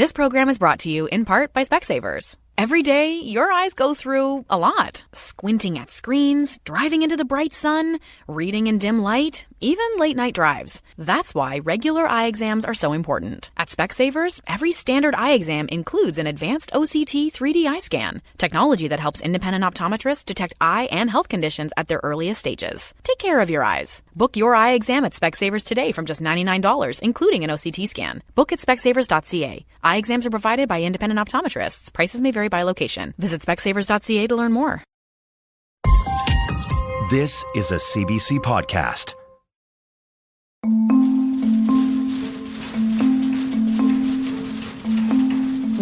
This program is brought to you in part by Specsavers. Every day, your eyes go through a lot. Squinting at screens, driving into the bright sun, reading in dim light, even late-night drives. That's why regular eye exams are so important. At Specsavers, every standard eye exam includes an advanced OCT 3D eye scan, technology that helps independent optometrists detect eye and health conditions at their earliest stages. Take care of your eyes. Book your eye exam at Specsavers today from just $99, including an OCT scan. Book at specsavers.ca. Eye exams are provided by independent optometrists. Prices may vary by location. Visit specsavers.ca to learn more. This is a CBC podcast.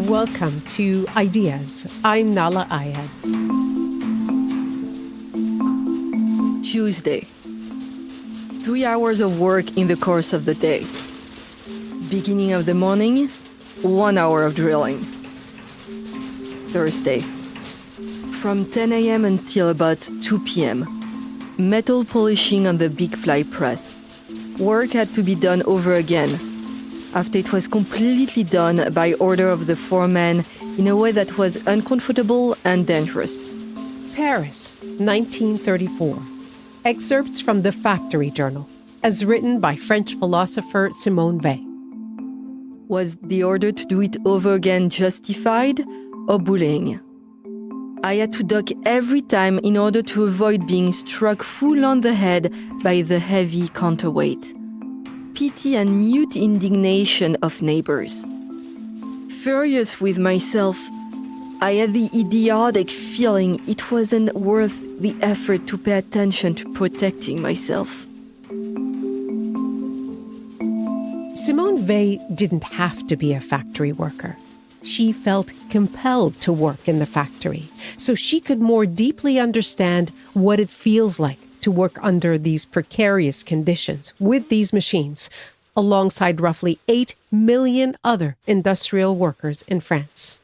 Welcome to Ideas. I'm Nala Ayed. Tuesday. 3 hours of work in the course of the day. Beginning of the morning, 1 hour of drilling. Thursday. From 10 a.m. until about 2 p.m. Metal polishing on the big fly press. Work had to be done over again after it was completely done by order of the foreman in a way that was uncomfortable and dangerous. Paris, 1934. Excerpts from the Factory Journal, as written by French philosopher Simone Weil. Was the order to do it over again justified or bullying? I had to duck every time in order to avoid being struck full on the head by the heavy counterweight. Pity and mute indignation of neighbors. Furious with myself, I had the idiotic feeling it wasn't worth the effort to pay attention to protecting myself. Simone Weil didn't have to be a factory worker. She felt compelled to work in the factory so she could more deeply understand what it feels like to work under these precarious conditions with these machines, alongside roughly 8 million other industrial workers in France.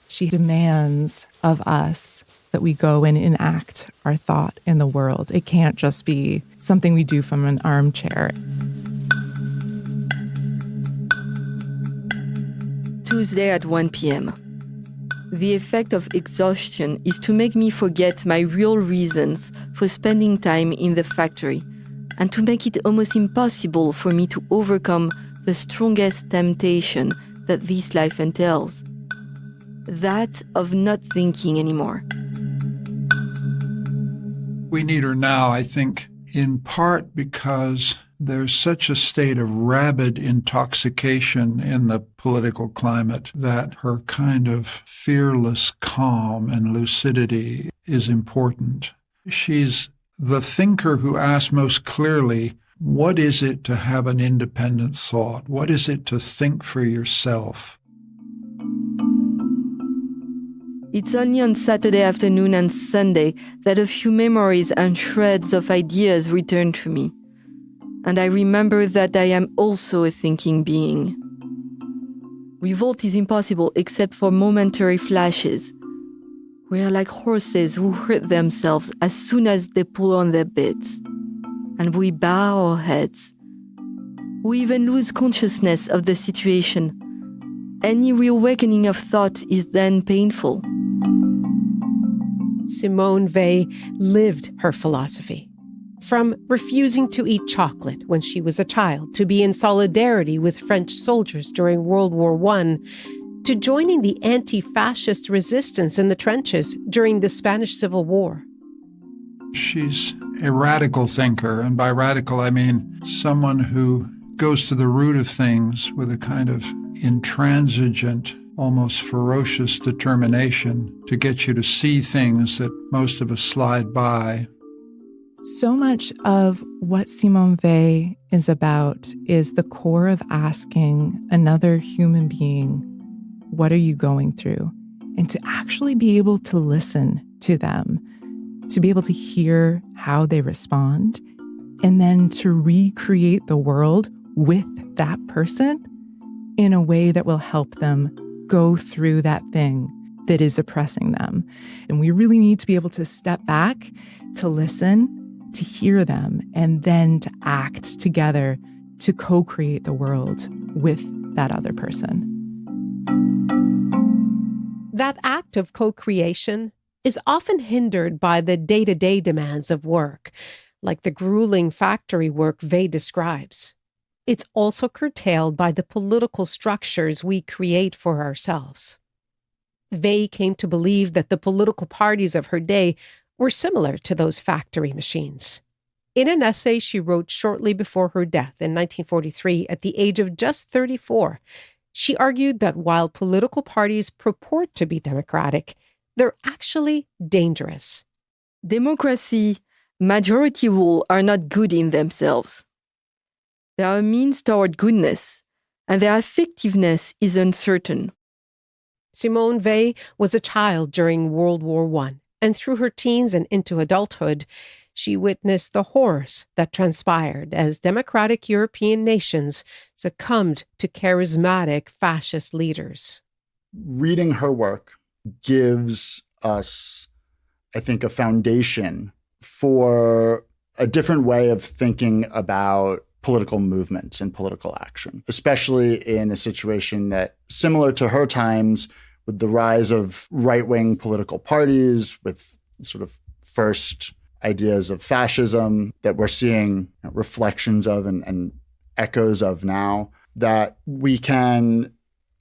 She demands of us that we go and enact our thought in the world. It can't just be something we do from an armchair. Tuesday at 1 p.m. The effect of exhaustion is to make me forget my real reasons for spending time in the factory and to make it almost impossible for me to overcome the strongest temptation that this life entails. That of not thinking anymore. We need her now, I think, in part because there's such a state of rabid intoxication in the political climate that her kind of fearless calm and lucidity is important. She's the thinker who asks most clearly, what is it to have an independent thought? What is it to think for yourself? It's only on Saturday afternoon and Sunday that a few memories and shreds of ideas return to me. And I remember that I am also a thinking being. Revolt is impossible except for momentary flashes. We are like horses who hurt themselves as soon as they pull on their bits. And we bow our heads. We even lose consciousness of the situation. Any reawakening of thought is then painful. Simone Weil lived her philosophy. From refusing to eat chocolate when she was a child to be in solidarity with French soldiers during World War I, to joining the anti-fascist resistance in the trenches during the Spanish Civil War. She's a radical thinker, and by radical I mean someone who goes to the root of things with a kind of intransigent, almost ferocious determination to get you to see things that most of us slide by. So much of what Simone Weil is about is the core of asking another human being, what are you going through? And to actually be able to listen to them, to be able to hear how they respond, and then to recreate the world with that person in a way that will help them go through that thing that is oppressing them. And we really need to be able to step back, to listen, to hear them, and then to act together to co-create the world with that other person. That act of co-creation is often hindered by the day-to-day demands of work, like the grueling factory work Vey describes. It's also curtailed by the political structures we create for ourselves. Vey came to believe that the political parties of her day were similar to those factory machines. In an essay she wrote shortly before her death in 1943 at the age of just 34, she argued that while political parties purport to be democratic, they're actually dangerous. Democracy, majority rule are not good in themselves. They are a means toward goodness, and their effectiveness is uncertain. Simone Vey was a child during World War I, and through her teens and into adulthood, she witnessed the horrors that transpired as democratic European nations succumbed to charismatic fascist leaders. Reading her work gives us, I think, a foundation for a different way of thinking about political movements and political action, especially in a situation that, similar to her times, with the rise of right-wing political parties, with sort of first ideas of fascism that we're seeing reflections of and echoes of now, that we can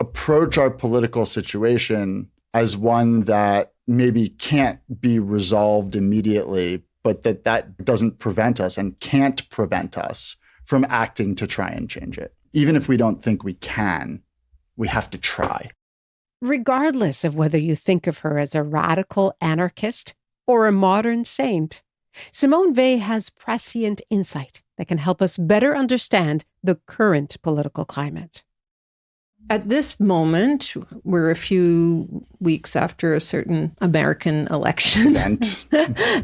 approach our political situation as one that maybe can't be resolved immediately, but that doesn't prevent us and can't prevent us from acting to try and change it. Even if we don't think we can, we have to try. Regardless of whether you think of her as a radical anarchist or a modern saint, Simone Vey has prescient insight that can help us better understand the current political climate. At this moment, we're a few weeks after a certain American election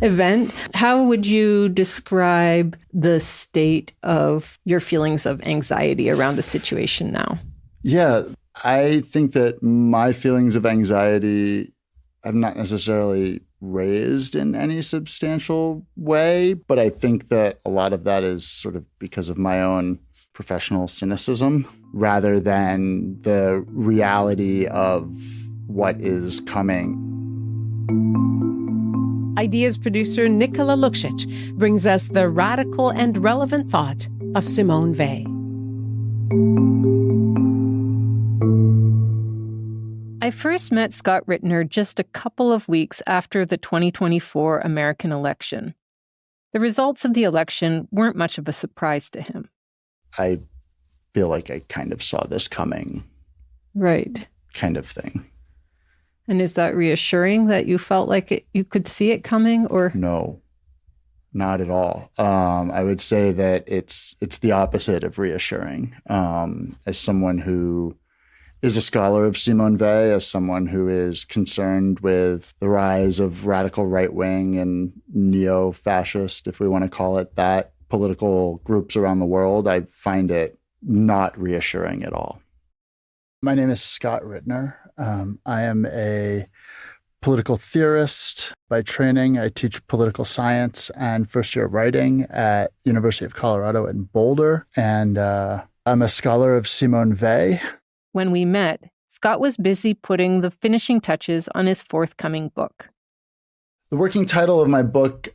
event. How would you describe the state of your feelings of anxiety around the situation now? Yeah, I think that my feelings of anxiety have not necessarily raised in any substantial way, but I think that a lot of that is sort of because of my own professional cynicism rather than the reality of what is coming. Ideas producer Nicola Luksic brings us the radical and relevant thought of Simone Vey. I first met Scott Rittner just a couple of weeks after the 2024 American election. The results of the election weren't much of a surprise to him. I feel like I kind of saw this coming. Right. Kind of thing. And is that reassuring that you felt like you could see it coming, or? No, not at all. I would say that it's the opposite of reassuring. As someone who is a scholar of Simone Vey, as someone who is concerned with the rise of radical right-wing and neo-fascist, if we want to call it that, political groups around the world, I find it not reassuring at all. My name is Scott Rittner. I am a political theorist by training. I teach political science and first year writing at University of Colorado in Boulder. And I'm a scholar of Simone Vey. When we met, Scott was busy putting the finishing touches on his forthcoming book. The working title of my book,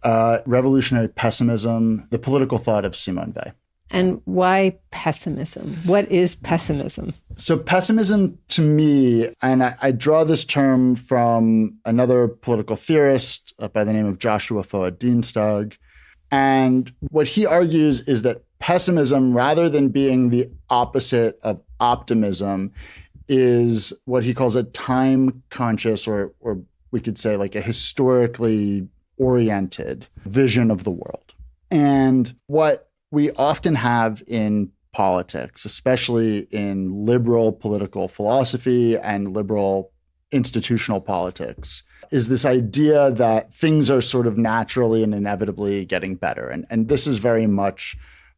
Revolutionary Pessimism, The Political Thought of Simone Vey. And why pessimism? What is pessimism? So pessimism to me, and I draw this term from another political theorist by the name of Joshua Foa Dienstag. And what he argues is that pessimism, rather than being the opposite of optimism, is what he calls a time-conscious or we could say like a historically oriented vision of the world. And what we often have in politics, especially in liberal political philosophy and liberal institutional politics, is this idea that things are sort of naturally and inevitably getting better. And this is very much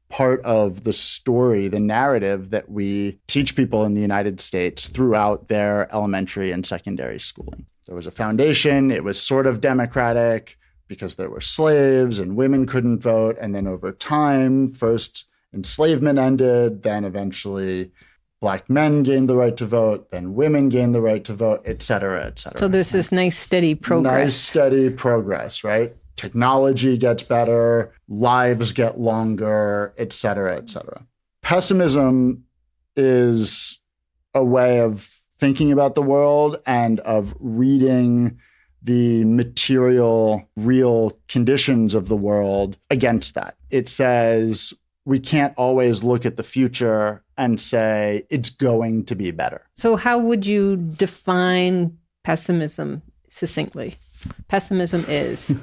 part of the story, the narrative that we teach people in the United States throughout their elementary and secondary schooling. There was a foundation. It was sort of democratic because there were slaves and women couldn't vote. And then over time, first enslavement ended, then eventually Black men gained the right to vote, then women gained the right to vote, et cetera, et cetera. So there's this nice, steady progress. Nice, steady progress, right? Technology gets better, lives get longer, et cetera, et cetera. Pessimism is a way of thinking about the world and of reading the material, real conditions of the world against that. It says we can't always look at the future and say it's going to be better. So how would you define pessimism succinctly? Pessimism is?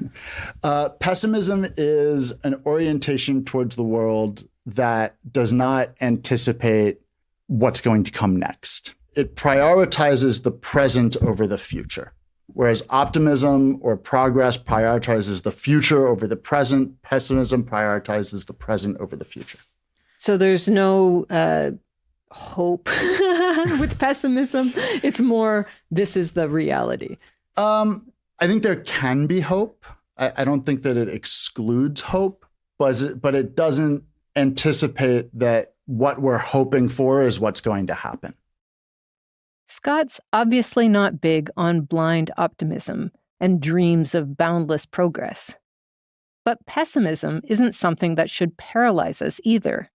Pessimism is an orientation towards the world that does not anticipate what's going to come next. It prioritizes the present over the future. Whereas optimism or progress prioritizes the future over the present, pessimism prioritizes the present over the future. So there's no hope with pessimism. It's more, this is the reality. I think there can be hope. I don't think that it excludes hope, but it doesn't anticipate that what we're hoping for is what's going to happen. Scott's obviously not big on blind optimism and dreams of boundless progress. But pessimism isn't something that should paralyze us either.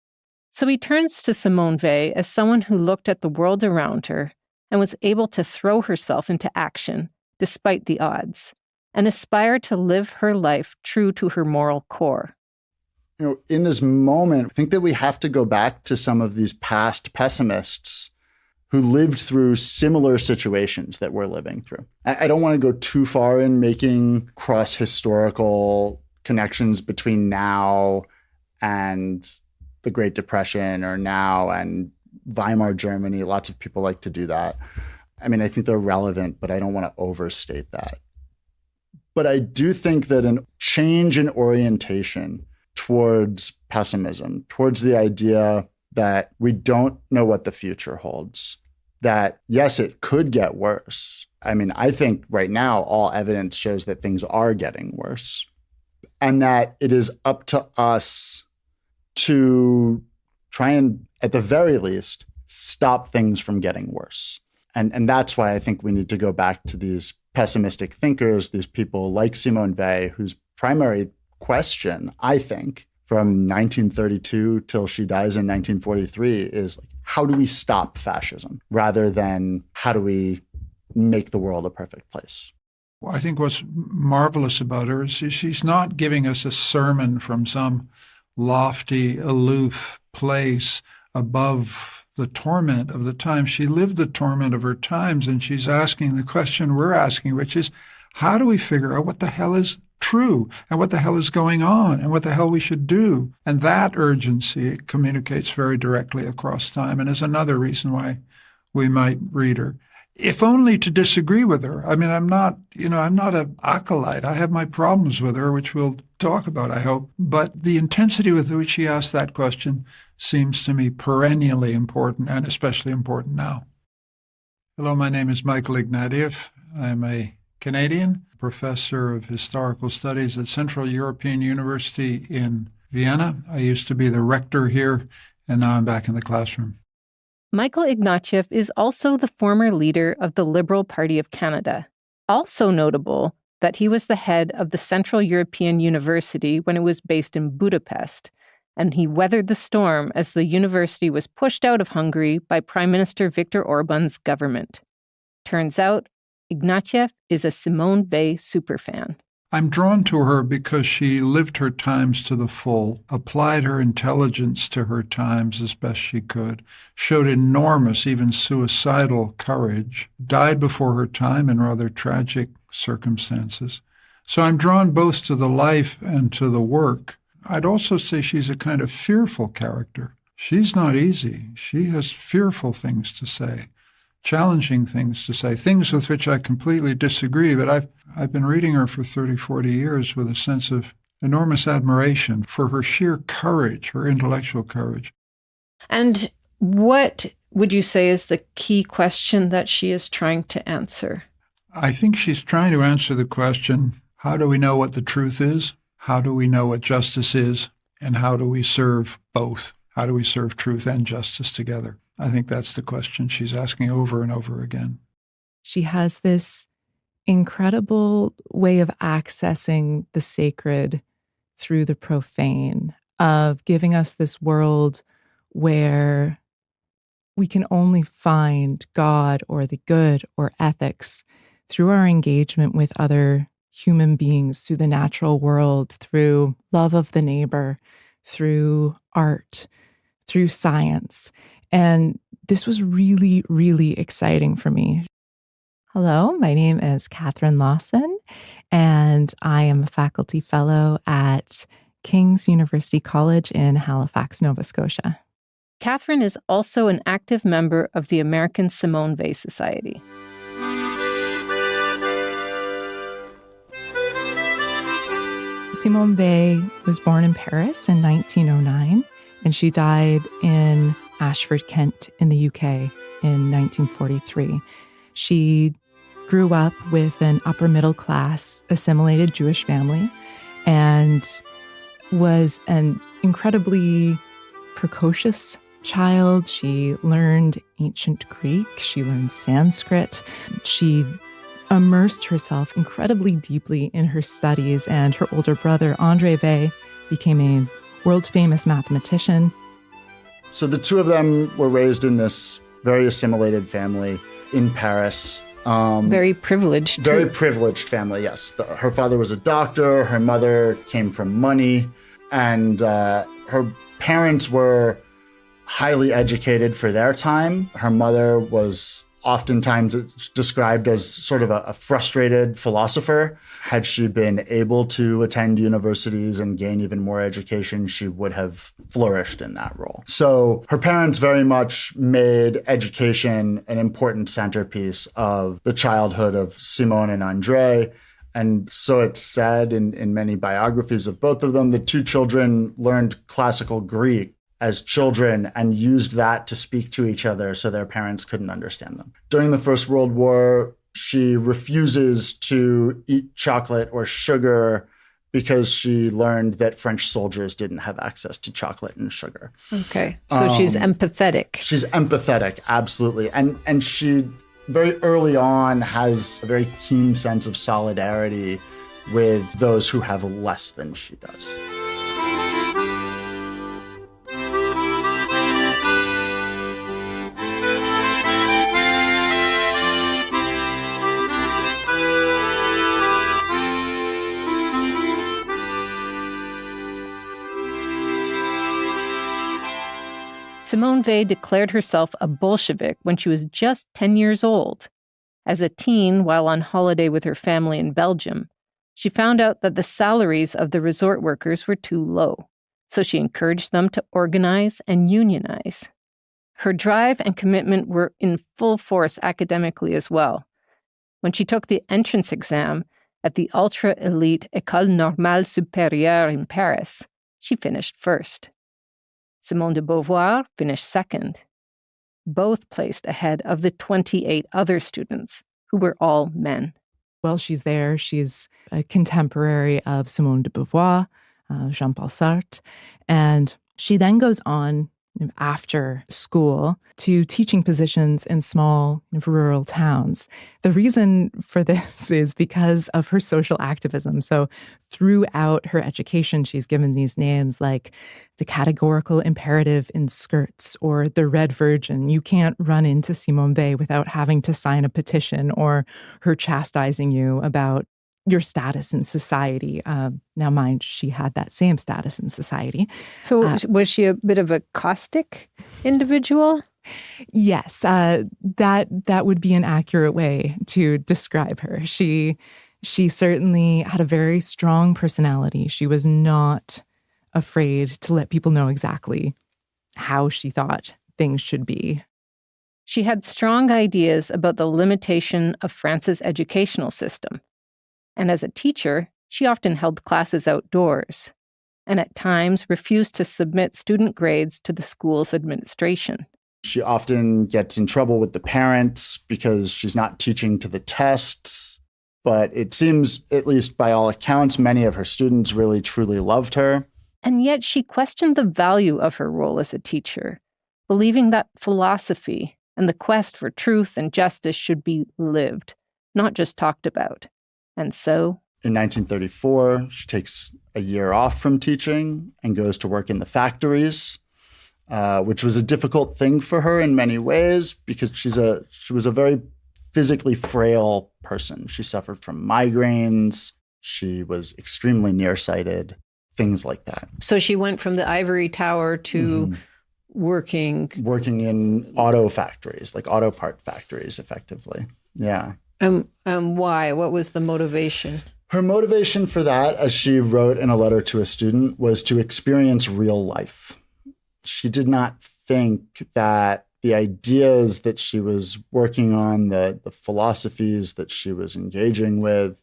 So he turns to Simone Weil as someone who looked at the world around her and was able to throw herself into action despite the odds, and aspire to live her life true to her moral core. You know, in this moment, I think that we have to go back to some of these past pessimists who lived through similar situations that we're living through. I don't want to go too far in making cross-historical connections between now and the Great Depression or now and Weimar Germany. Lots of people like to do that. I mean, I think they're relevant, but I don't want to overstate that. But I do think that a change in orientation towards pessimism, towards the idea that we don't know what the future holds, that yes, it could get worse. I mean, I think right now all evidence shows that things are getting worse, and that it is up to us to try and, at the very least, stop things from getting worse. And that's why I think we need to go back to these pessimistic thinkers, these people like Simone Weil, whose primary question, I think, from 1932 till she dies in 1943 is like, how do we stop fascism rather than how do we make the world a perfect place? Well, I think what's marvelous about her is she's not giving us a sermon from some lofty, aloof place above the torment of the time. She lived the torment of her times, and she's asking the question we're asking, which is, how do we figure out what the hell is true and what the hell is going on and what the hell we should do? And that urgency communicates very directly across time and is another reason why we might read her, if only to disagree with her. I mean, I'm not an acolyte. I have my problems with her, which we'll talk about, I hope. But the intensity with which she asked that question seems to me perennially important, and especially important now. Hello, my name is Michael Ignatieff. I'm a Canadian professor of historical studies at Central European University in Vienna. I used to be the rector here, and now I'm back in the classroom. Michael Ignatieff is also the former leader of the Liberal Party of Canada. Also notable that he was the head of the Central European University when it was based in Budapest, and he weathered the storm as the university was pushed out of Hungary by Prime Minister Viktor Orban's government. Turns out, Ignatieff is a Simone Weil superfan. I'm drawn to her because she lived her times to the full, applied her intelligence to her times as best she could, showed enormous, even suicidal courage, died before her time in rather tragic circumstances. So I'm drawn both to the life and to the work. I'd also say she's a kind of fearful character. She's not easy. She has fearful things to say, challenging things to say, things with which I completely disagree, but I've been reading her for 30, 40 years with a sense of enormous admiration for her sheer courage, her intellectual courage. And what would you say is the key question that she is trying to answer? I think she's trying to answer the question, how do we know what the truth is? How do we know what justice is? And how do we serve both? How do we serve truth and justice together? I think that's the question she's asking over and over again. She has this incredible way of accessing the sacred through the profane, of giving us this world where we can only find God or the good or ethics through our engagement with other human beings, through the natural world, through love of the neighbor, through art, through science. And this was really, really exciting for me. Hello, my name is Catherine Lawson, and I am a faculty fellow at King's University College in Halifax, Nova Scotia. Catherine is also an active member of the American Simone Weil Society. Simone Weil was born in Paris in 1909, and she died in Ashford, Kent, in the UK in 1943. She grew up with an upper middle class assimilated Jewish family and was an incredibly precocious child. She learned ancient Greek. She learned Sanskrit. She immersed herself incredibly deeply in her studies, and her older brother, André Weil, became a world-famous mathematician. So the two of them were raised in this very assimilated family in Paris. Very privileged. Very privileged family, yes. Her father was a doctor. Her mother came from money. And her parents were highly educated for their time. Her mother was oftentimes described as sort of a frustrated philosopher. Had she been able to attend universities and gain even more education, she would have flourished in that role. So her parents very much made education an important centerpiece of the childhood of Simone and André. And so it's said in many biographies of both of them, the two children learned classical Greek as children and used that to speak to each other so their parents couldn't understand them. During the First World War, she refuses to eat chocolate or sugar because she learned that French soldiers didn't have access to chocolate and sugar. Okay. So she's empathetic. She's empathetic, absolutely. And she very early on has a very keen sense of solidarity with those who have less than she does. Simone Weil declared herself a Bolshevik when she was just 10 years old. As a teen, while on holiday with her family in Belgium, she found out that the salaries of the resort workers were too low, so she encouraged them to organize and unionize. Her drive and commitment were in full force academically as well. When she took the entrance exam at the ultra-elite École Normale Supérieure in Paris, she finished first. Simone de Beauvoir finished second, both placed ahead of the 28 other students, who were all men. While she's there, she's a contemporary of Simone de Beauvoir, Jean-Paul Sartre, and she then goes on after school to teaching positions in small rural towns. The reason for this is because of her social activism. So throughout her education, she's given these names like the categorical imperative in skirts or the Red Virgin. You can't run into Simone Weil without having to sign a petition or her chastising you about your status in society. Now, mind, she had that same status in society. So was she a bit of a caustic individual? Yes, that would be an accurate way to describe her. She certainly had a very strong personality. She was not afraid to let people know exactly how she thought things should be. She had strong ideas about the limitation of France's educational system. And as a teacher, she often held classes outdoors, and at times refused to submit student grades to the school's administration. She often gets in trouble with the parents because she's not teaching to the tests. But it seems, at least by all accounts, many of her students really, truly loved her. And yet she questioned the value of her role as a teacher, believing that philosophy and the quest for truth and justice should be lived, not just talked about. And so, in 1934, she takes a year off from teaching and goes to work in the factories, which was a difficult thing for her in many ways because she was a very physically frail person. She suffered from migraines. She was extremely nearsighted, things like that. So she went from the ivory tower to working in auto factories, like auto part factories, effectively. Yeah. Why? What was the motivation? Her motivation for that, as she wrote in a letter to a student, was to experience real life. She did not think that the ideas that she was working on, the philosophies that she was engaging with,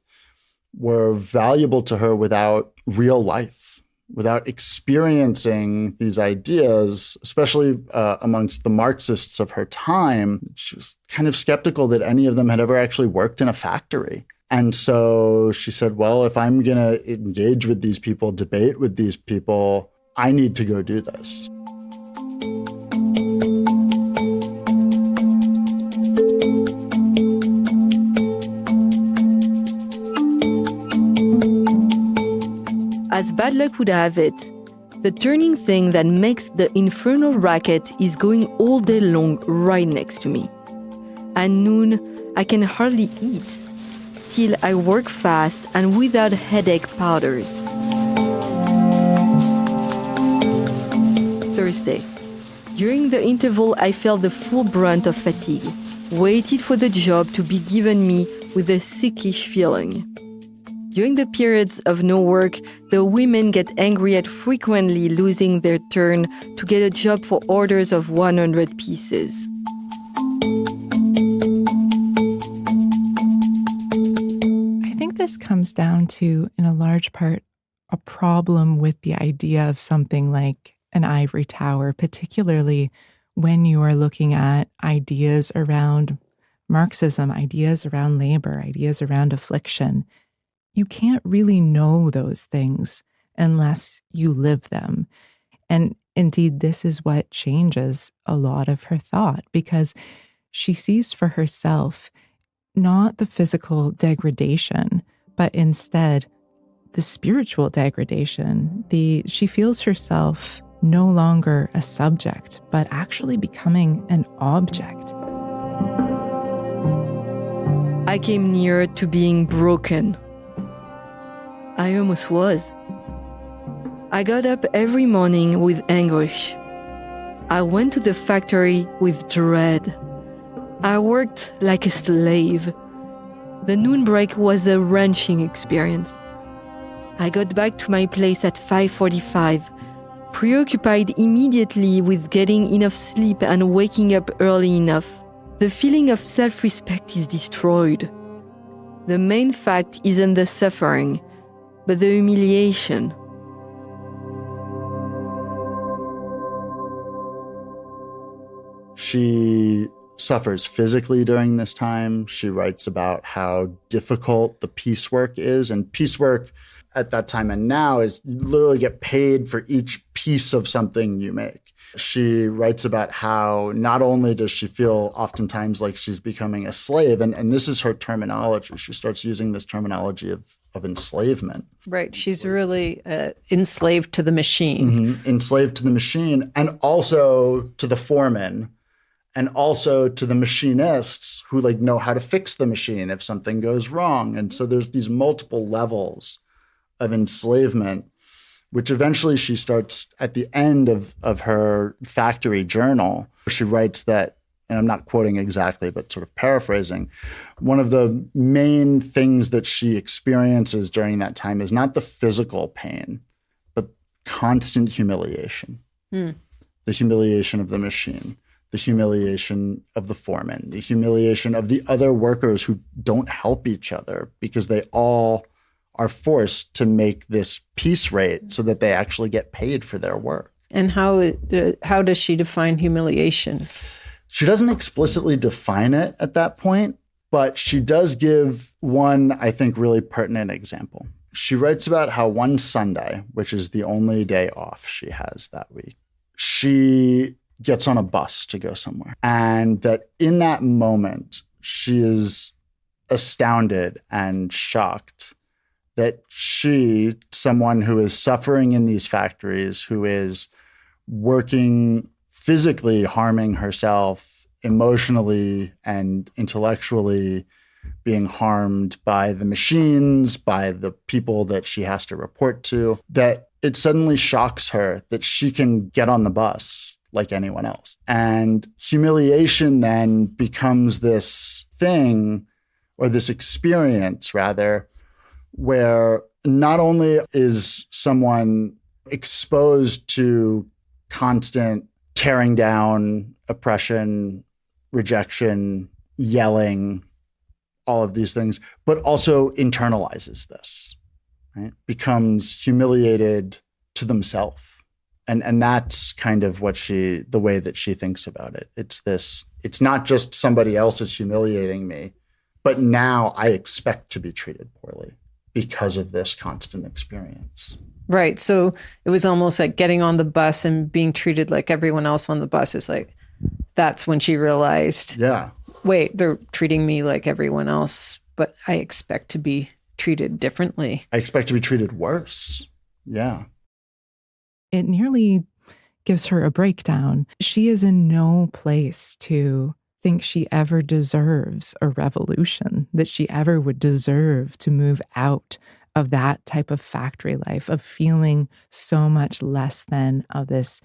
were valuable to her without real life, without experiencing these ideas, especially amongst the Marxists of her time. She was kind of skeptical that any of them had ever actually worked in a factory. And so she said, well, if I'm going to engage with these people, debate with these people, I need to go do this. As bad luck would have it, the turning thing that makes the infernal racket is going all day long right next to me. At noon, I can hardly eat. Still, I work fast and without headache powders. Thursday. During the interval, I felt the full brunt of fatigue, waited for the job to be given me with a sickish feeling. During the periods of no work, the women get angry at frequently losing their turn to get a job for orders of 100 pieces. I think this comes down to, in a large part, a problem with the idea of something like an ivory tower, particularly when you are looking at ideas around Marxism, ideas around labor, ideas around affliction. You can't really know those things unless you live them. And indeed, this is what changes a lot of her thought, because she sees for herself not the physical degradation, but instead the spiritual degradation. She feels herself no longer a subject, but actually becoming an object. I came near to being broken. I almost was. I got up every morning with anguish. I went to the factory with dread. I worked like a slave. The noon break was a wrenching experience. I got back to my place at 5:45, preoccupied immediately with getting enough sleep and waking up early enough. The feeling of self-respect is destroyed. The main fact isn't the suffering, but the humiliation. She suffers physically during this time. She writes about how difficult the piecework is. And piecework at that time and now is you literally get paid for each piece of something you make. She writes about how not only does she feel oftentimes like she's becoming a slave, and this is her terminology. She starts using this terminology of enslavement. Right. She's really enslaved to the machine. Mm-hmm. Enslaved to the machine, and also to the foreman, and also to the machinists who know how to fix the machine if something goes wrong. And so there's these multiple levels of enslavement, which eventually she starts at the end of her factory journal. She writes that, and I'm not quoting exactly, but sort of paraphrasing, one of the main things that she experiences during that time is not the physical pain, but constant humiliation. The humiliation of the machine, the humiliation of the foreman, the humiliation of the other workers who don't help each other because they all are forced to make this piece rate so that they actually get paid for their work. And how does she define humiliation? She doesn't explicitly define it at that point, but she does give one, I think, really pertinent example. She writes about how one Sunday, which is the only day off she has that week, she gets on a bus to go somewhere. And that in that moment, she is astounded and shocked that she, someone who is suffering in these factories, who is working physically, harming herself, emotionally and intellectually, being harmed by the machines, by the people that she has to report to, that it suddenly shocks her that she can get on the bus like anyone else. And humiliation then becomes this thing, or this experience rather, where not only is someone exposed to constant tearing down, oppression, rejection, yelling, all of these things, but also internalizes this, right? Becomes humiliated to themselves. And that's kind of the way that she thinks about it. It's not just somebody else is humiliating me, but now I expect to be treated poorly because of this constant experience. Right. So it was almost like getting on the bus and being treated like everyone else on the bus is like, that's when she realized, yeah, wait, they're treating me like everyone else, but I expect to be treated differently. I expect to be treated worse. Yeah. It nearly gives her a breakdown. She is in no place to think she ever deserves a revolution, that she ever would deserve to move out of that type of factory life, of feeling so much less than of this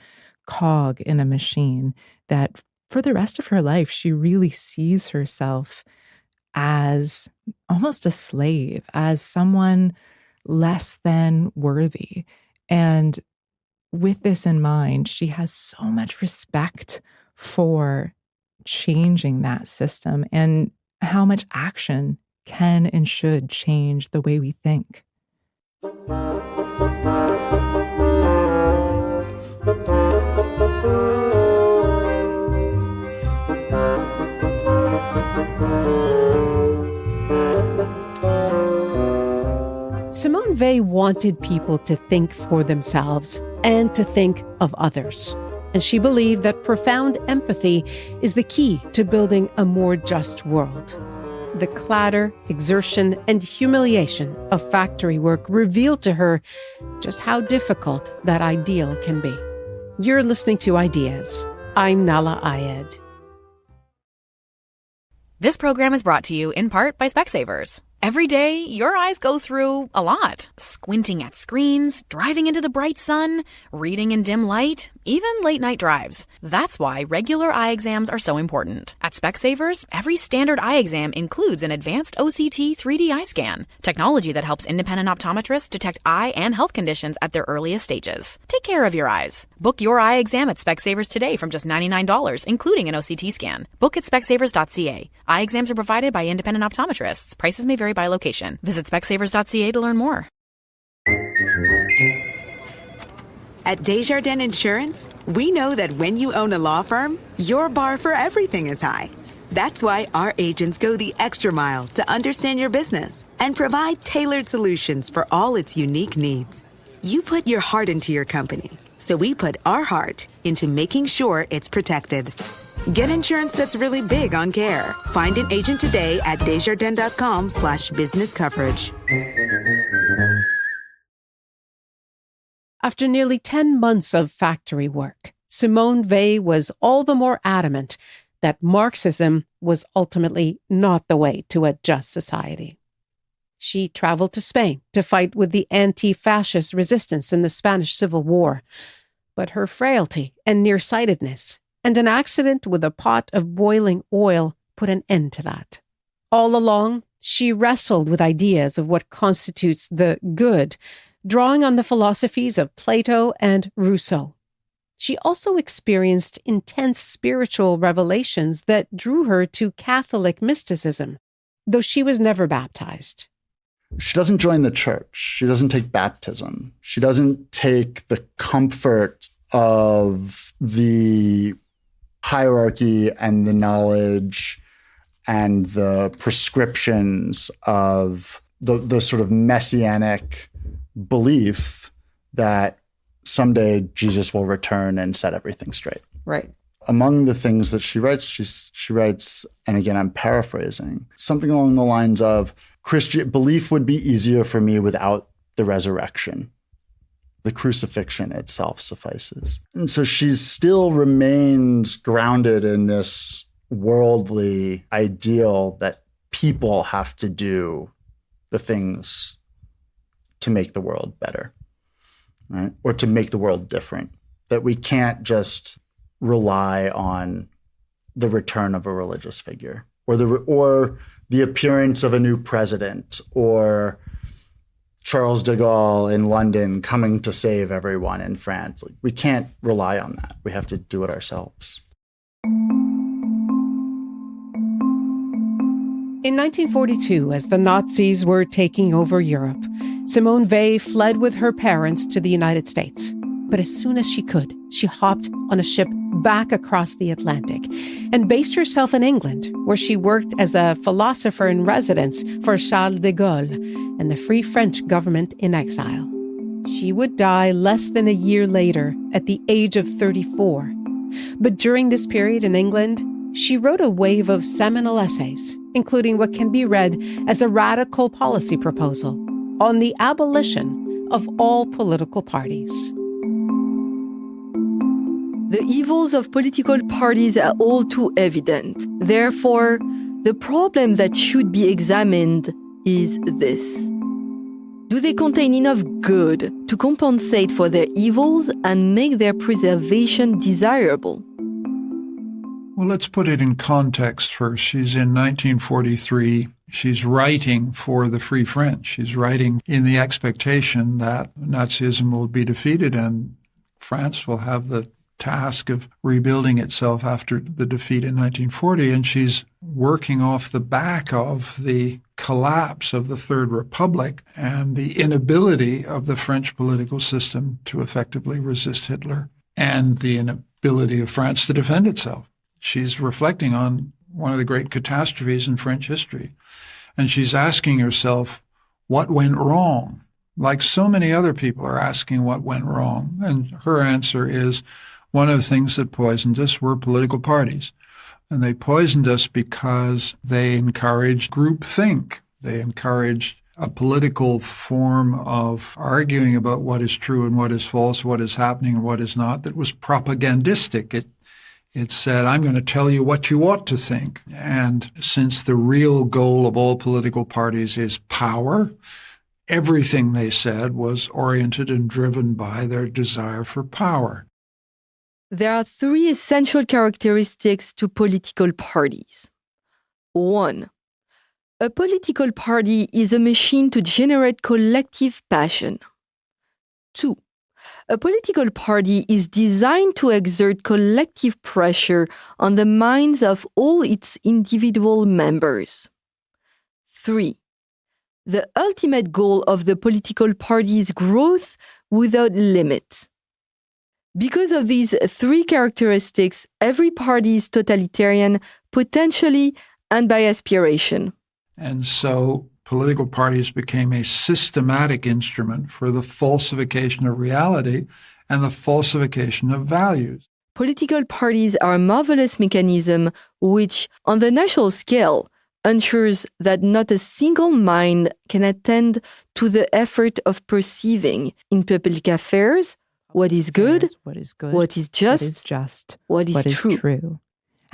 cog in a machine, that for the rest of her life, she really sees herself as almost a slave, as someone less than worthy. And with this in mind, she has so much respect for changing that system and how much action can and should change the way we think. Simone Weil wanted people to think for themselves and to think of others. And she believed that profound empathy is the key to building a more just world. The clatter, exertion, and humiliation of factory work revealed to her just how difficult that ideal can be. You're listening to Ideas. I'm Nala Ayed. This program is brought to you in part by Specsavers. Every day, your eyes go through a lot. Squinting at screens, driving into the bright sun, reading in dim light, even late-night drives. That's why regular eye exams are so important. At Specsavers, every standard eye exam includes an advanced OCT 3D eye scan, technology that helps independent optometrists detect eye and health conditions at their earliest stages. Take care of your eyes. Book your eye exam at Specsavers today from just $99, including an OCT scan. Book at specsavers.ca. Eye exams are provided by independent optometrists. Prices may vary by location. Visit specsavers.ca to learn more. At Desjardins Insurance, we know that when you own a law firm, your bar for everything is high. That's why our agents go the extra mile to understand your business and provide tailored solutions for all its unique needs. You put your heart into your company, so we put our heart into making sure it's protected. Get insurance that's really big on care. Find an agent today at desjardins.com/business coverage. After nearly 10 months of factory work, Simone Weil was all the more adamant that Marxism was ultimately not the way to a just society. She traveled to Spain to fight with the anti-fascist resistance in the Spanish Civil War, but her frailty and nearsightedness and an accident with a pot of boiling oil put an end to that. All along, she wrestled with ideas of what constitutes the good, drawing on the philosophies of Plato and Rousseau. She also experienced intense spiritual revelations that drew her to Catholic mysticism, though she was never baptized. She doesn't join the church. She doesn't take baptism. She doesn't take the comfort of the hierarchy and the knowledge and the prescriptions of the sort of messianic belief that someday Jesus will return and set everything straight. Right. among the things that she writes, she writes, and again, I'm paraphrasing, something along the lines of, Christian belief would be easier for me without the resurrection. The crucifixion itself suffices. And so she still remains grounded in this worldly ideal that people have to do the things to make the world better, right? Or to make the world different. That we can't just rely on the return of a religious figure or the appearance of a new president or Charles de Gaulle in London coming to save everyone in France. Like, we can't rely on that. We have to do it ourselves. In 1942, as the Nazis were taking over Europe, Simone Weil fled with her parents to the United States. But as soon as she could, she hopped on a ship back across the Atlantic and based herself in England, where she worked as a philosopher in residence for Charles de Gaulle and the Free French government in exile. She would die less than a year later at the age of 34. But during this period in England, she wrote a wave of seminal essays, including what can be read as a radical policy proposal on the abolition of all political parties. The evils of political parties are all too evident. Therefore, the problem that should be examined is this. Do they contain enough good to compensate for their evils and make their preservation desirable? Well, let's put it in context first. She's in 1943. She's writing for the Free French. She's writing in the expectation that Nazism will be defeated and France will have the task of rebuilding itself after the defeat in 1940. And she's working off the back of the collapse of the Third Republic and the inability of the French political system to effectively resist Hitler and the inability of France to defend itself. She's reflecting on one of the great catastrophes in French history. And she's asking herself, what went wrong? Like so many other people are asking what went wrong. And her answer is, one of the things that poisoned us were political parties. And they poisoned us because they encouraged groupthink. They encouraged a political form of arguing about what is true and what is false, what is happening and what is not, that was propagandistic. It said, I'm going to tell you what you ought to think. And since the real goal of all political parties is power, everything they said was oriented and driven by their desire for power. There are three essential characteristics to political parties. 1. A political party is a machine to generate collective passion. 2. A political party is designed to exert collective pressure on the minds of all its individual members. 3. The ultimate goal of the political party is growth without limits. Because of these three characteristics, every party is totalitarian, potentially and by aspiration. And so political parties became a systematic instrument for the falsification of reality and the falsification of values. Political parties are a marvelous mechanism which, on the national scale, ensures that not a single mind can attend to the effort of perceiving in public affairs what is good, what is just, what is true.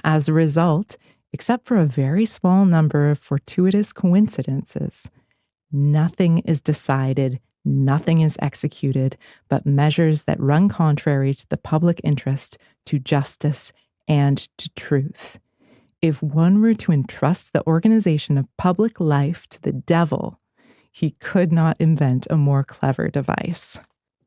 As a result, except for a very small number of fortuitous coincidences, nothing is decided, nothing is executed, but measures that run contrary to the public interest, to justice, and to truth. If one were to entrust the organization of public life to the devil, he could not invent a more clever device.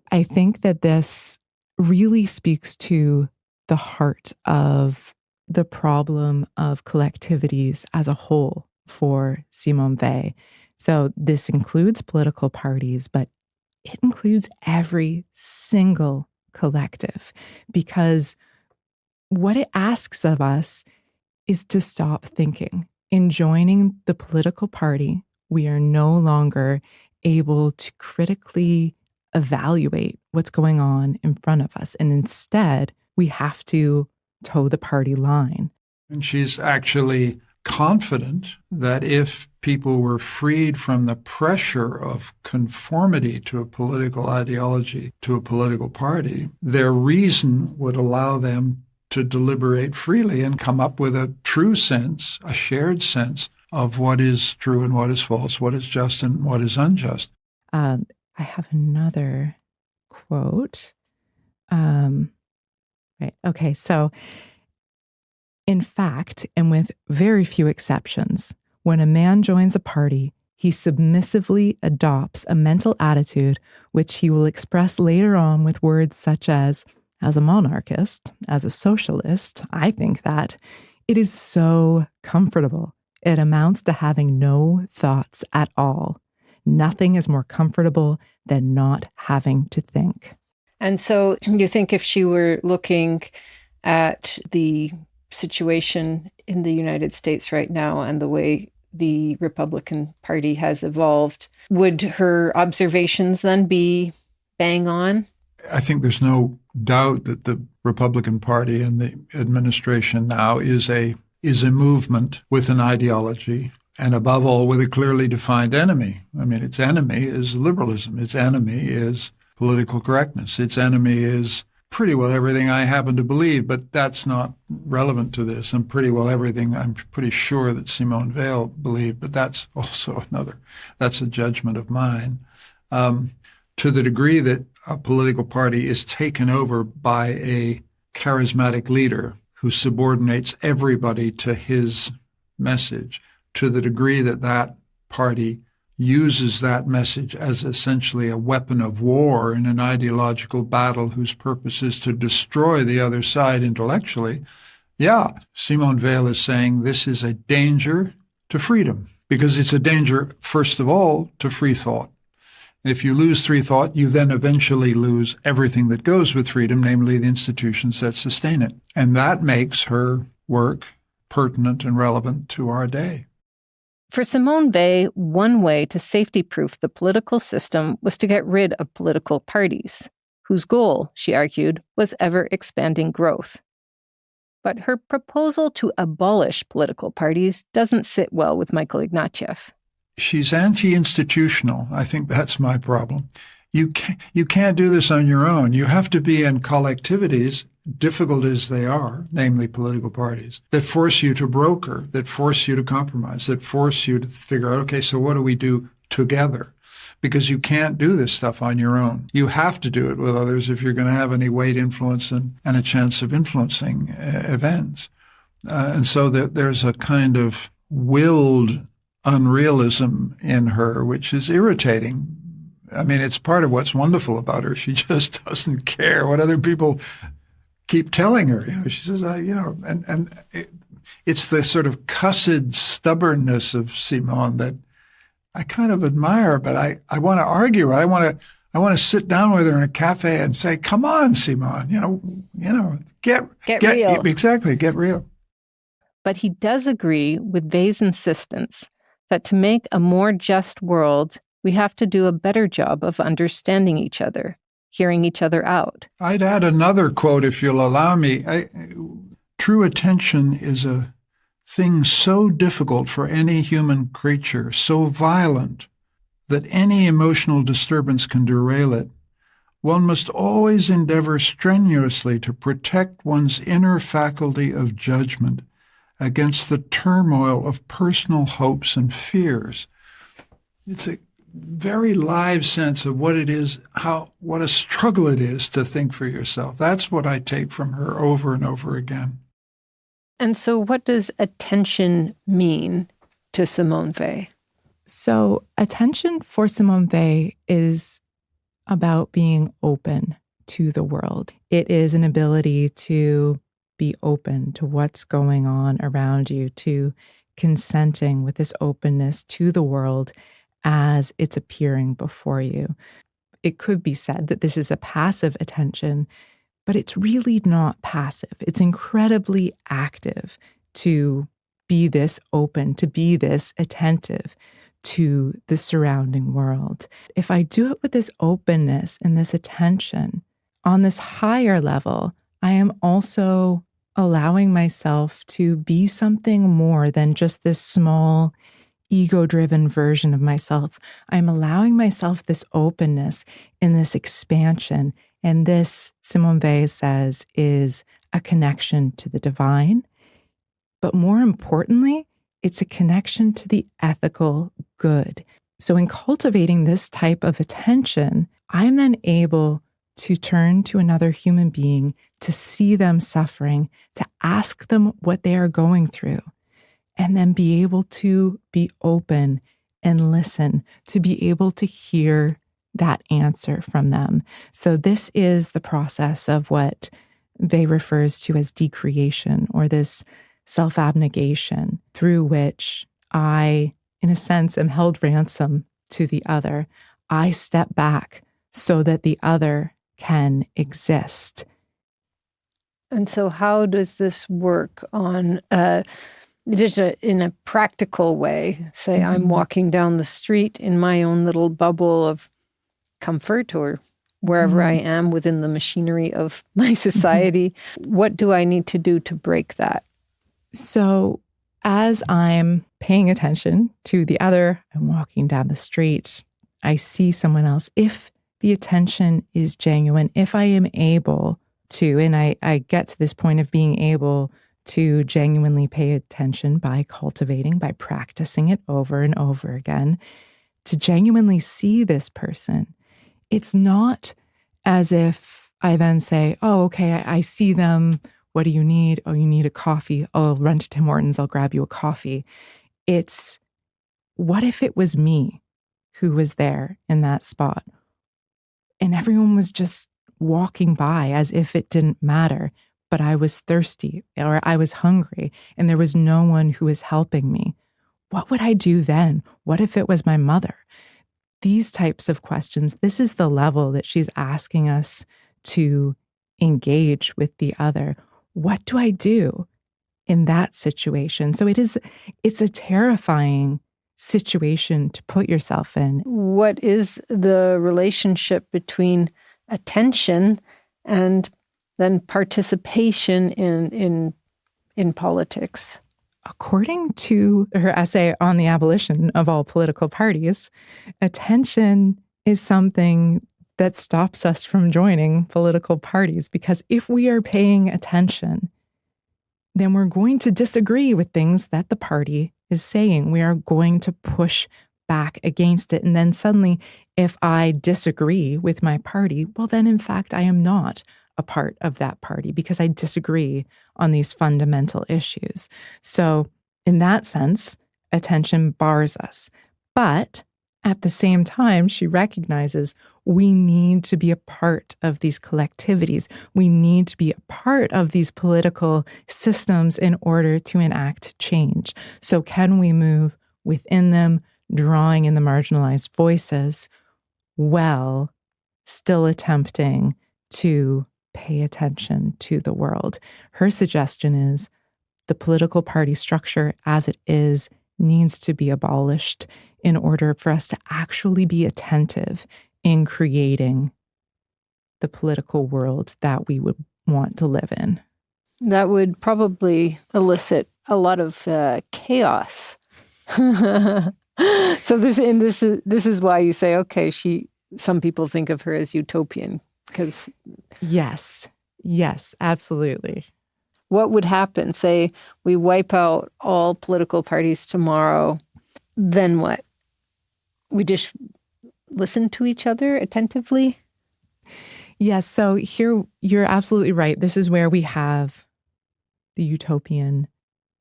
I think that this really speaks to the heart of the problem of collectivities as a whole for Simone Weil. So this includes political parties, but it includes every single collective, because what it asks of us is to stop thinking. In joining the political party, we are no longer able to critically evaluate what's going on in front of us. And instead, we have to toe the party line. And she's actually confident that if people were freed from the pressure of conformity to a political ideology, to a political party, their reason would allow them to deliberate freely and come up with a true sense, a shared sense of what is true and what is false, what is just and what is unjust. I have another quote. Right. Okay. So, in fact, and with very few exceptions, when a man joins a party, he submissively adopts a mental attitude which he will express later on with words such as a monarchist, as a socialist, I think that it is so comfortable. It amounts to having no thoughts at all. Nothing is more comfortable than not having to think. And so you think if she were looking at the situation in the United States right now and the way the Republican Party has evolved, would her observations then be bang on? I think there's no doubt that the Republican Party and the administration now is a movement with an ideology, and above all, with a clearly defined enemy. I mean, its enemy is liberalism. Its enemy is political correctness. Its enemy is pretty well everything I happen to believe, but that's not relevant to this, and pretty well everything I'm pretty sure that Simone Weil believed, but that's also that's a judgment of mine. To the degree that a political party is taken over by a charismatic leader who subordinates everybody to his message, to the degree that that party uses that message as essentially a weapon of war in an ideological battle whose purpose is to destroy the other side intellectually, yeah, Simone Weil is saying this is a danger to freedom, because it's a danger, first of all, to free thought. And if you lose free thought, you then eventually lose everything that goes with freedom, namely the institutions that sustain it. And that makes her work pertinent and relevant to our day. For Simone Weil, one way to safety-proof the political system was to get rid of political parties, whose goal, she argued, was ever-expanding growth. But her proposal to abolish political parties doesn't sit well with Michael Ignatieff. She's anti-institutional. I think that's my problem. You can't do this on your own. You have to be in collectivities, difficult as they are, namely political parties, that force you to broker, that force you to compromise, that force you to figure out, okay, so what do we do together? Because you can't do this stuff on your own. You have to do it with others if you're going to have any weight, influence, and a chance of influencing events. And so that there's a kind of willed unrealism in her, which is irritating. I mean, it's part of what's wonderful about her. She just doesn't care what other people keep telling her. She says, it's the sort of cussed stubbornness of Simone that I kind of admire, but I want to argue. I want to sit down with her in a cafe and say, "Come on, Simone, get real." Exactly, get real. But he does agree with Weil's insistence that to make a more just world, we have to do a better job of understanding each other, hearing each other out. I'd add another quote, if you'll allow me. True attention is a thing so difficult for any human creature, so violent, that any emotional disturbance can derail it. One must always endeavor strenuously to protect one's inner faculty of judgment against the turmoil of personal hopes and fears. It's a very live sense of what it is, what a struggle it is to think for yourself. That's what I take from her over and over again. And so what does attention mean to Simone Weil? So attention for Simone Weil is about being open to the world. It is an ability to be open to what's going on around you, to consenting with this openness to the world as it's appearing before you. It could be said that this is a passive attention, but it's really not passive. It's incredibly active to be this open, to be this attentive to the surrounding world. If I do it with this openness and this attention on this higher level, I am also allowing myself to be something more than just this small, ego-driven version of myself. I'm allowing myself this openness and this expansion. And this, Simone Weil says, is a connection to the divine. But more importantly, it's a connection to the ethical good. So in cultivating this type of attention, I'm then able to turn to another human being, to see them suffering, to ask them what they are going through, and then be able to be open and listen, to be able to hear that answer from them. So this is the process of what Weil refers to as decreation, or this self-abnegation, through which I, in a sense, am held ransom to the other. I step back so that the other can exist. And so how does this work on just in a practical way? Say I'm walking down the street in my own little bubble of comfort, or wherever I am within the machinery of my society. What do I need to do to break that? So as I'm paying attention to the other, I'm walking down the street, I see someone else. If the attention is genuine, if I am able to, and I get to this point of being able to genuinely pay attention by cultivating, by practicing it over and over again, to genuinely see this person, it's not as if I then say, oh, okay, I see them. What do you need? Oh, you need a coffee. Oh, I'll run to Tim Hortons. I'll grab you a coffee. It's, what if it was me who was there in that spot? And everyone was just walking by as if it didn't matter, but I was thirsty or I was hungry and there was no one who was helping me. What would I do then? What if it was my mother? These types of questions, this is the level that she's asking us to engage with the other. What do I do in that situation? So it's a terrifying situation to put yourself in. What is the relationship between attention and then participation in politics? According to her essay on the abolition of all political parties, attention is something that stops us from joining political parties, because if we are paying attention, then we're going to disagree with things that the party is saying. We are going to push back against it. And then suddenly, if I disagree with my party, well, then in fact, I am not a part of that party because I disagree on these fundamental issues. So in that sense, attention bars us. But at the same time, she recognizes we need to be a part of these collectivities. We need to be a part of these political systems in order to enact change. So can we move within them, drawing in the marginalized voices, while still attempting to pay attention to the world? Her suggestion is the political party structure as it is needs to be abolished in order for us to actually be attentive in creating the political world that we would want to live in. That would probably elicit a lot of chaos. So this is why you say, okay, some people think of her as utopian, because yes, absolutely. What would happen? Say we wipe out all political parties tomorrow, then what? We just listen to each other attentively? Yes, so here you're absolutely right. This is where we have the utopian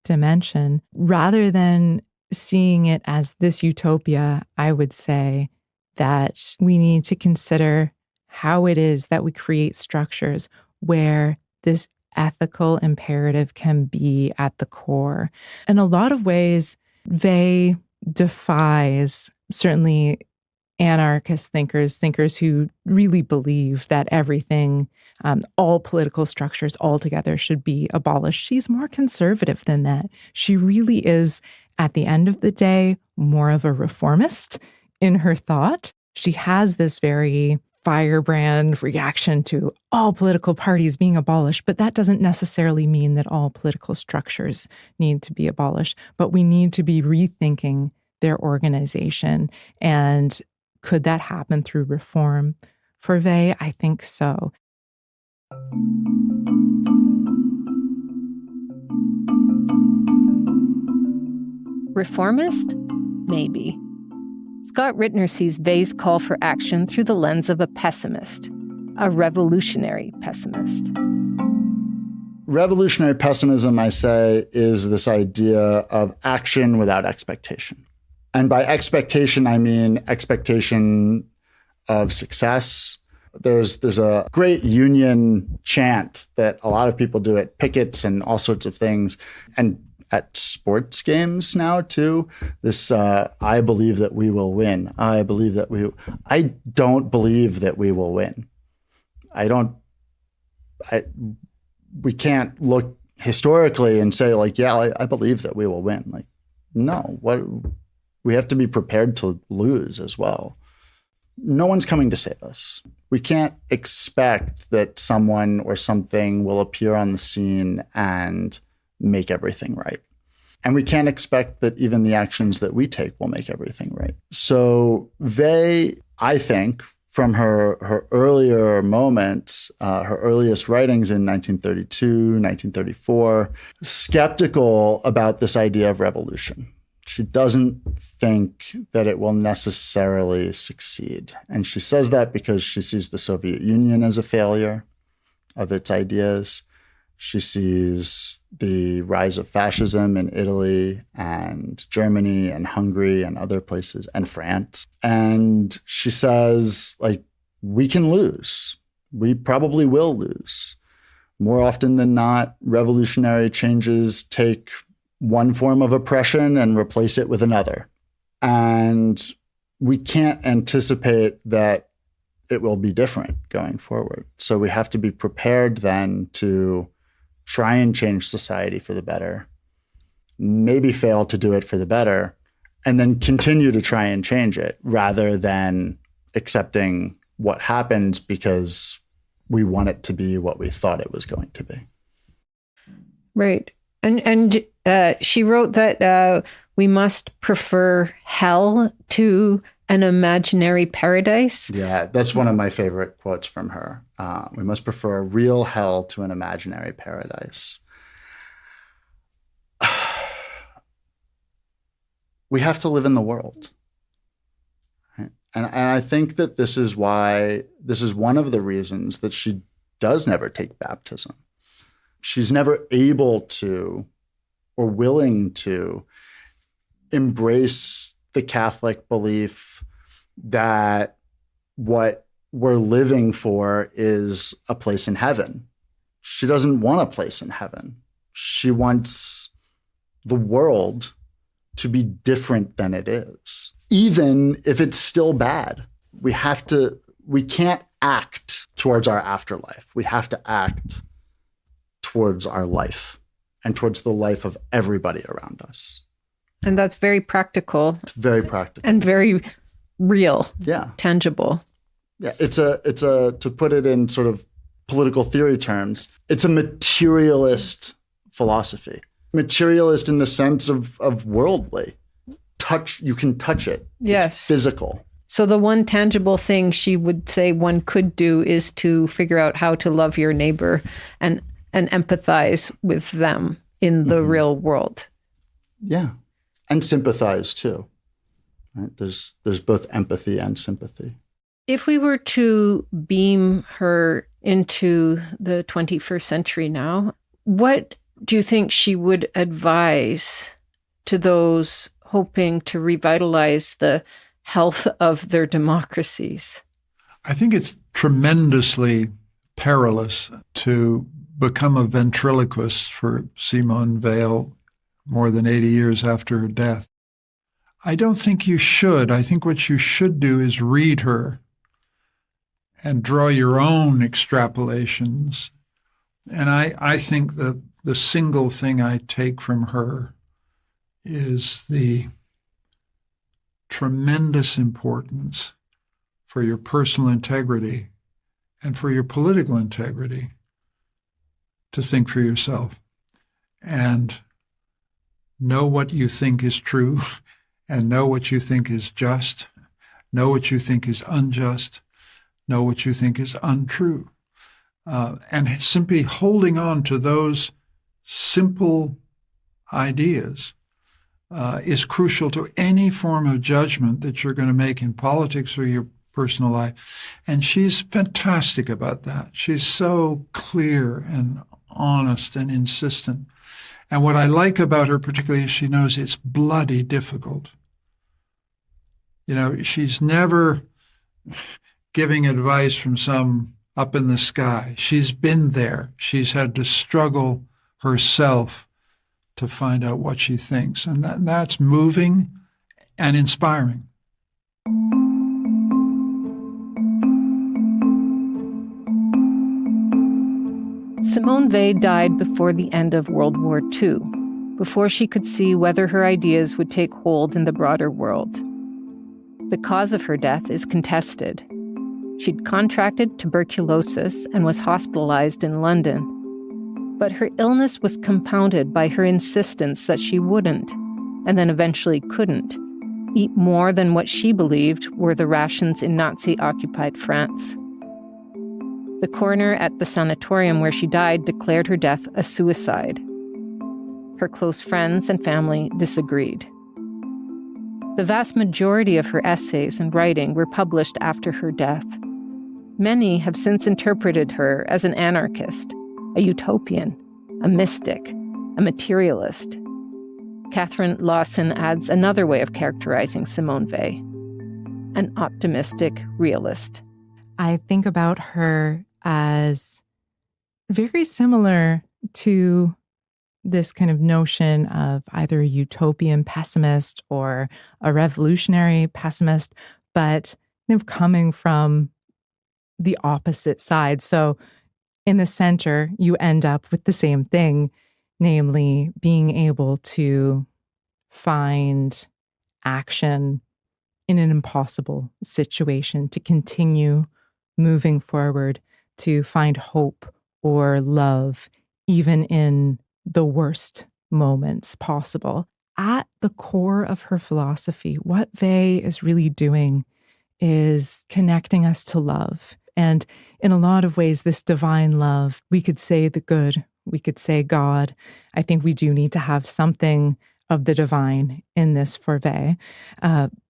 dimension. Rather than seeing it as this utopia, I would say that we need to consider how it is that we create structures where this ethical imperative can be at the core. In a lot of ways, they defies certainly anarchist thinkers who really believe that everything, all political structures altogether should be abolished. She's more conservative than that. She really is, at the end of the day, more of a reformist in her thought. She has this very firebrand reaction to all political parties being abolished, but that doesn't necessarily mean that all political structures need to be abolished, but we need to be rethinking their organization. And could that happen through reform? For Vey, I think so. Reformist? Maybe. Scott Rittner sees Vey's call for action through the lens of a pessimist, a revolutionary pessimist. Revolutionary pessimism, I say, is this idea of action without expectation. And by expectation, I mean expectation of success. There's a great union chant that a lot of people do at pickets and all sorts of things, and at sports games now too. This I believe that we will win. I don't believe that we will win. We can't look historically and say like, yeah, I believe that we will win. Like, no, we have to be prepared to lose as well. No one's coming to save us. We can't expect that someone or something will appear on the scene and make everything right. And we can't expect that even the actions that we take will make everything right. So Vey, I think, from her earlier moments, her earliest writings in 1932, 1934, skeptical about this idea of revolution. She doesn't think that it will necessarily succeed. And she says that because she sees the Soviet Union as a failure of its ideas. She sees the rise of fascism in Italy and Germany and Hungary and other places and France. And she says, like, we can lose. We probably will lose. More often than not, revolutionary changes take one form of oppression and replace it with another. And we can't anticipate that it will be different going forward. So we have to be prepared then to try and change society for the better, maybe fail to do it for the better, and then continue to try and change it rather than accepting what happens because we want it to be what we thought it was going to be. Right. And she wrote that we must prefer hell to an imaginary paradise. Yeah, that's one of my favorite quotes from her. We must prefer a real hell to an imaginary paradise. We have to live in the world. Right? And I think that this is one of the reasons that she does never take baptism. She's never able to or willing to embrace the Catholic belief that what we're living for is a place in heaven. She doesn't want a place in heaven. She wants the world to be different than it is, even if it's still bad. We can't act towards our afterlife. We have to act towards our life and towards the life of everybody around us. And that's very practical. It's very practical. And very real. Yeah. Tangible. Yeah. It's a, to put it in sort of political theory terms, it's a materialist philosophy. Materialist in the sense of worldly. You can touch it. Yes. It's physical. So the one tangible thing she would say one could do is to figure out how to love your neighbor and empathize with them in the real world. Yeah. And sympathize too. Right? There's both empathy and sympathy. If we were to beam her into the 21st century now, what do you think she would advise to those hoping to revitalize the health of their democracies? I think it's tremendously perilous to become a ventriloquist for Simone Weil more than 80 years after her death. I don't think you should. I think what you should do is read her and draw your own extrapolations. And I think that the single thing I take from her is the tremendous importance for your personal integrity, and for your political integrity to think for yourself and know what you think is true and know what you think is just, know what you think is unjust, know what you think is untrue. And simply holding on to those simple ideas is crucial to any form of judgment that you're going to make in politics or your personal life. And she's fantastic about that. She's so clear and honest and insistent. And what I like about her particularly is she knows it's bloody difficult. You know, she's never giving advice from some up in the sky. She's been there. She's had to struggle herself to find out what she thinks. And that's moving and inspiring. Simone Weil died before the end of World War II, before she could see whether her ideas would take hold in the broader world. The cause of her death is contested. She'd contracted tuberculosis and was hospitalized in London. But her illness was compounded by her insistence that she wouldn't, and then eventually couldn't, eat more than what she believed were the rations in Nazi-occupied France. The coroner at the sanatorium where she died declared her death a suicide. Her close friends and family disagreed. The vast majority of her essays and writing were published after her death. Many have since interpreted her as an anarchist, a utopian, a mystic, a materialist. Catherine Lawson adds another way of characterizing Simone Weil: an optimistic realist. I think about her as very similar to this kind of notion of either a utopian pessimist or a revolutionary pessimist, but kind of coming from the opposite side. So in the center, you end up with the same thing, namely being able to find action in an impossible situation, to continue moving forward, to find hope or love, even in the worst moments possible. At the core of her philosophy, what Weil is really doing is connecting us to love. And in a lot of ways, this divine love, we could say the good, we could say God. I think we do need to have something of the divine in this for Weil.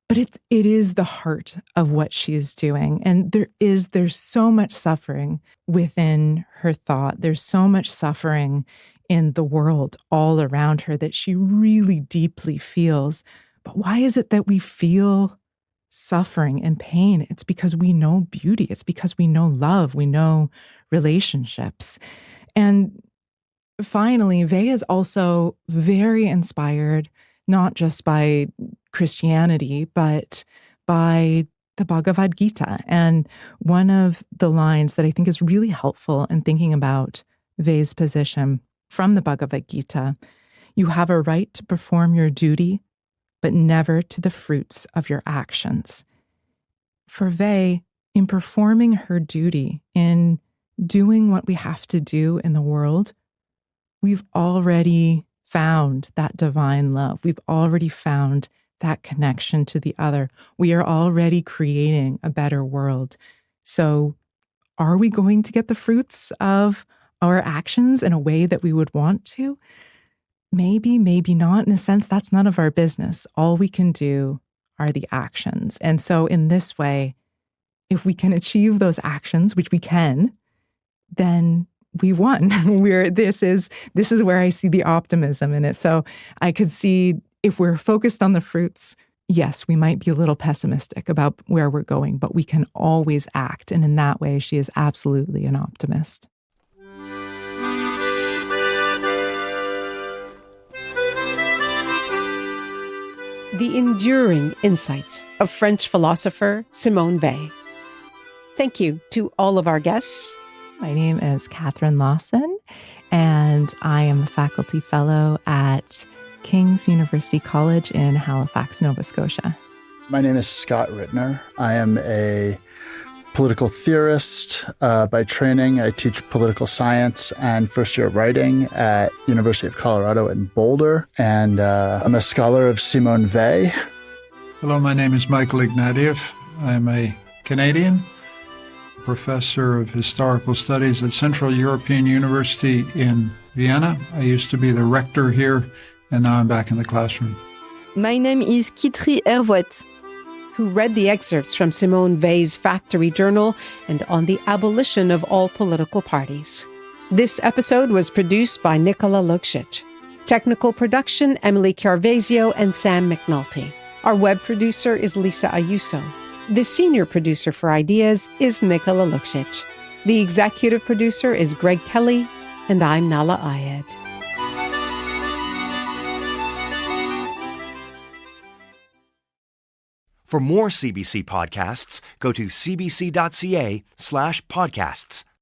But it is the heart of what she is doing. And there's so much suffering within her thought. There's so much suffering in the world all around her that she really deeply feels. But why is it that we feel suffering and pain? It's because we know beauty. It's because we know love. We know relationships. And finally, Weil is also very inspired, not just by Christianity, but by the Bhagavad Gita. And one of the lines that I think is really helpful in thinking about Weil's position from the Bhagavad Gita: you have a right to perform your duty, but never to the fruits of your actions. For Weil, in performing her duty, in doing what we have to do in the world, we've already found that divine love. We've already found that connection to the other. We are already creating a better world. So are we going to get the fruits of our actions in a way that we would want to? Maybe, maybe not. In a sense, that's none of our business. All we can do are the actions. And so in this way, if we can achieve those actions, which we can, then we won. This is where I see the optimism in it. So I could see, if we're focused on the fruits, yes, we might be a little pessimistic about where we're going, but we can always act. And in that way, she is absolutely an optimist. The enduring insights of French philosopher Simone Weil. Thank you to all of our guests. My name is Catherine Lawson, and I am a faculty fellow at King's University College in Halifax, Nova Scotia. My name is Scott Rittner. I am a political theorist by training. I teach political science and first-year writing at University of Colorado in Boulder, and I'm a scholar of Simone Weil. Hello, my name is Michael Ignatieff. I'm a Canadian professor of historical studies at Central European University in Vienna. I used to be the rector here, and now I'm back in the classroom. My name is Kitri Hervoet, who read the excerpts from Simone Weil's Factory Journal and on the abolition of all political parties. This episode was produced by Nicola Luksic. Technical production, Emily Carvezio and Sam McNulty. Our web producer is Lisa Ayuso. The senior producer for Ideas is Nicola Luksic. The executive producer is Greg Kelly, and I'm Nala Ayed. For more CBC podcasts, go to cbc.ca/podcasts.